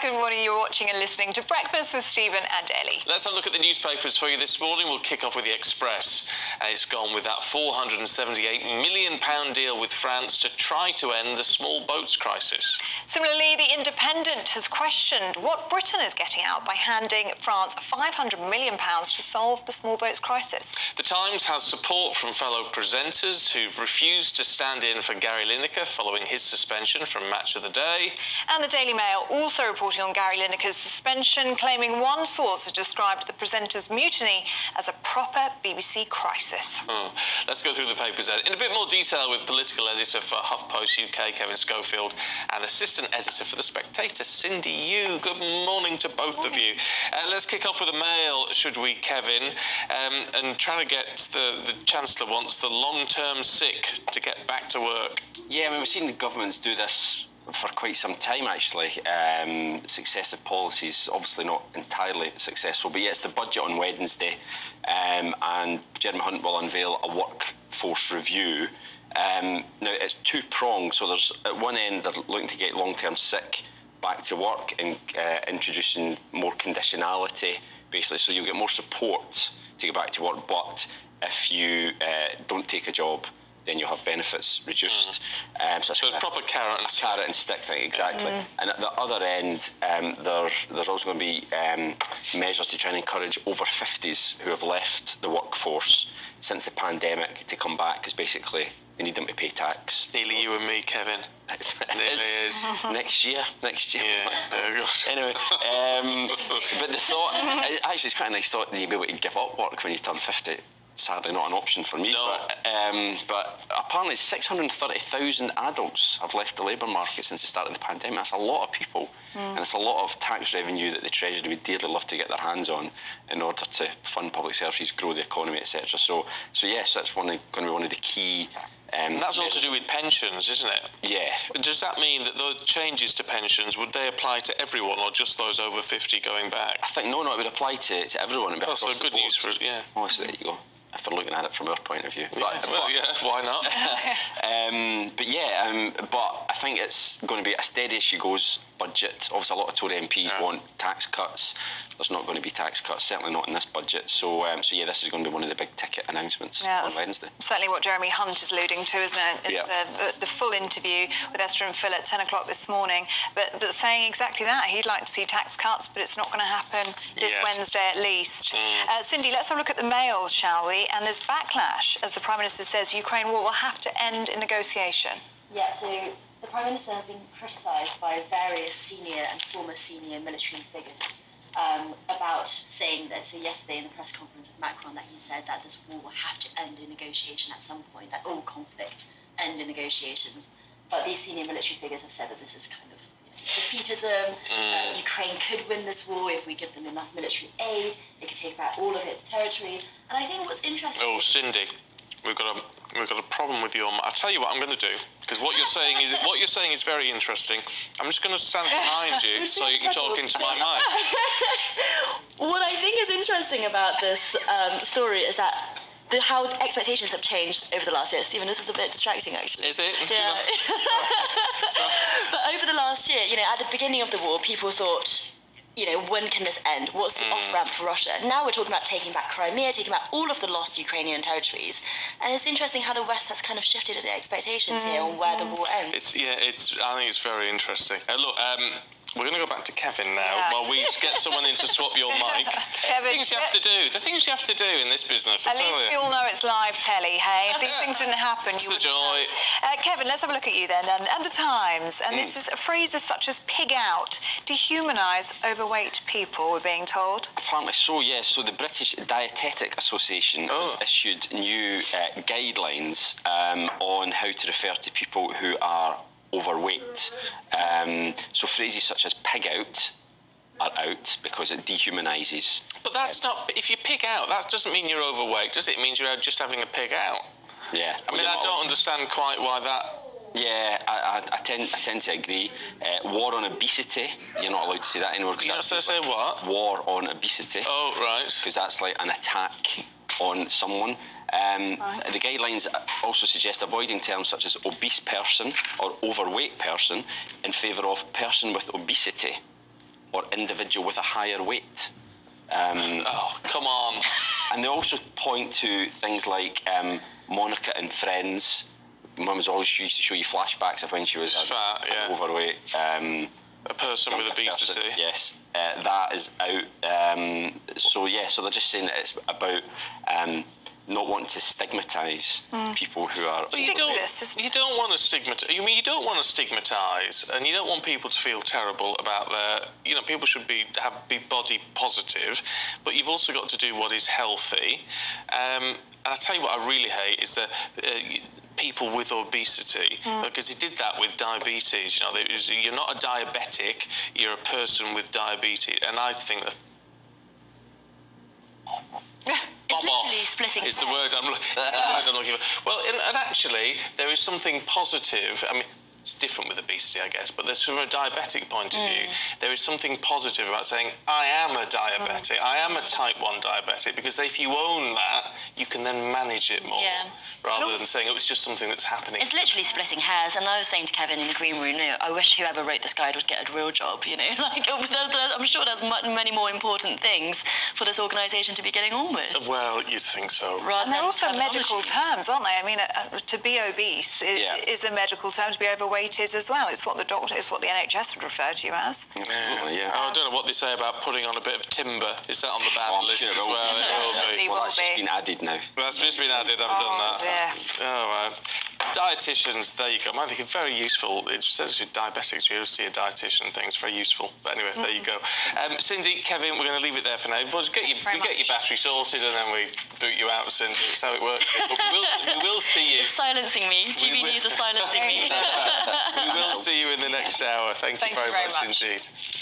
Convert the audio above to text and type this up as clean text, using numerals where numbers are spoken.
Good morning. You're watching and listening to Breakfast with Stephen and Ellie. Let's have a look at the newspapers for you this morning. We'll kick off with the Express. It's gone with that £478 million deal with France to try to end the small boats crisis. Similarly, The Independent has questioned what Britain is getting out by handing France £500 million to solve the small boats crisis. The Times has support from fellow presenters who've refused to stand in for Gary Lineker following his suspension from Match of the Day. And the Daily Mail also reporting on Gary Lineker's suspension, claiming one source has described the presenter's mutiny as a proper BBC crisis. Let's go through the papers in a bit more detail with political editor for HuffPost UK, Kevin Schofield, and assistant editor for The Spectator, Cindy Yu. Good morning to both of you. Let's kick off with the Mail, should we, Kevin? And trying to get the Chancellor wants the long-term sick to get back to work. Yeah, I mean, we've seen the governments do this for quite some time, actually. Successive policies, obviously not entirely successful, but yeah, it's the budget on Wednesday, and Jeremy Hunt will unveil a workforce review. Now, it's two-pronged, so there's, at one end, they're looking to get long-term sick back to work and introducing more conditionality, basically, so you'll get more support to get back to work, but if you don't take a job, then you'll have benefits reduced. So it's proper carrot and stick. Carrot and stick thing, exactly. And at the other end, there's also going to be measures to try and encourage over 50s who have left the workforce since the pandemic to come back, because basically they need them to pay tax. Nearly you and me, Kevin. It is. Next year. Yeah, oh gosh. Anyway, but the thought, actually, it's quite a nice thought that you'd be able to give up work when you turn 50. Sadly not an option for me, no. but apparently 630,000 adults have left the labour market since the start of the pandemic. That's a lot of people, and it's a lot of tax revenue that the Treasury would dearly love to get their hands on in order to fund public services, grow the economy, etc. So yes, that's going to be one of the key. And that's all to do with pensions, isn't it? Yeah. Does that mean that those changes to pensions, would they apply to everyone or just those over 50 going back? I think, no, it would apply to everyone. Oh, so good news for us, yeah. Oh, so there you go. If we're looking at it from our point of view. But why not? But I think it's going to be a steady as she goes budget. Obviously, a lot of Tory MPs want tax cuts. There's not going to be tax cuts, certainly not in this budget. So yeah, this is going to be one of the big ticket announcements on Wednesday. Certainly what Jeremy Hunt is alluding to, isn't it? It's the full interview with Esther and Phil at 10 o'clock this morning, but saying exactly that. He'd like to see tax cuts, but it's not going to happen this Wednesday at least. Cindy, let's have a look at the Mail, shall we? And there's backlash as the Prime Minister says Ukraine war will have to end in negotiation. Yeah, so the Prime Minister has been criticised by various senior and former senior military figures about saying that, so yesterday in the press conference with Macron, that he said that this war will have to end in negotiation at some point, that all conflicts end in negotiations. But these senior military figures have said that this is kind of defeatism. Ukraine could win this war if we give them enough military aid. They could take back all of its territory. And I think what's interesting... Oh, Cindy, we've got a problem with your... I'll tell you what I'm going to do, because what you're saying is very interesting. I'm just going to stand behind you so you can talk into my mic. What I think is interesting about this story is that how expectations have changed over the last year. Stephen, this is a bit distracting, actually. Is it? Yeah. But over the last year, at the beginning of the war, people thought, when can this end? What's the off-ramp for Russia? Now we're talking about taking back Crimea, taking back all of the lost Ukrainian territories. And it's interesting how the West has kind of shifted the expectations here on where the war ends. I think it's very interesting. Look, we're going to go back to Kevin now while we get someone in to swap your mic. The things you have to do in this business. At least we all know it's live telly, hey? If these things didn't happen, it's the joy. Kevin, let's have a look at you then, and the Times. And this is phrases such as pig out, dehumanise overweight people, we're being told. Apparently so, yes. So the British Dietetic Association has issued new guidelines on how to refer to people who are overweight. So phrases such as pig out are out because it dehumanises. But that's not... If you pig out, that doesn't mean you're overweight, does it? It means you're just having a pig out. Yeah. I mean, I don't understand quite why that... Yeah, I tend to agree. War on obesity, you're not allowed to say that anymore. You're not supposed to say what? War on obesity. Oh, right. Because that's like an attack on someone. The guidelines also suggest avoiding terms such as obese person or overweight person in favour of person with obesity. or individual with a higher weight. Oh, come on. And they also point to things like Monica in Friends. Mum was always used to show you flashbacks of when she was fat, overweight. A person with obesity. Person, yes, that is out. So they're just saying that it's about not wanting to stigmatise people who are. But you don't want to stigmatise. You mean you don't want to stigmatise, and you don't want people to feel terrible about their. You know, people should be body positive, but you've also got to do what is healthy. And I tell you what, I really hate is that. People with obesity, because he did that with diabetes. You know, you're not a diabetic, you're a person with diabetes, and I think that. It's literally splitting is the word I'm looking for. Well, and actually, there is something positive. I mean, it's different with obesity, I guess, but from a diabetic point of view, there is something positive about saying, I am a diabetic, I am a type 1 diabetic, because if you own that, you can then manage it more, rather than saying it was just something that's happening. It's literally splitting hairs, and I was saying to Kevin in the green room, I wish whoever wrote this guide would get a real job, like, I'm sure there's many more important things for this organisation to be getting on with. Well, you'd think so. And they're also medical terms, aren't they? I mean, to be obese is a medical term, to be overweight is as well. It's what the NHS would refer to you as. Oh, I don't know what they say about putting on a bit of timber. Is that on the ban list as well? It will be. Well, that's just been added now. That's just been added. I've done that. All right. Dietitians, there you go. I think it's very useful. It says with diabetics, you see a dietitian, things very useful. But anyway, there you go. Cindy, Kevin, we're going to leave it there for now. We'll get your battery sorted, and then we boot you out, Cindy. That's how it works. But we will see you. You're silencing me. GBNEWS are silencing me. We will see you in the next hour. Thank you very much indeed.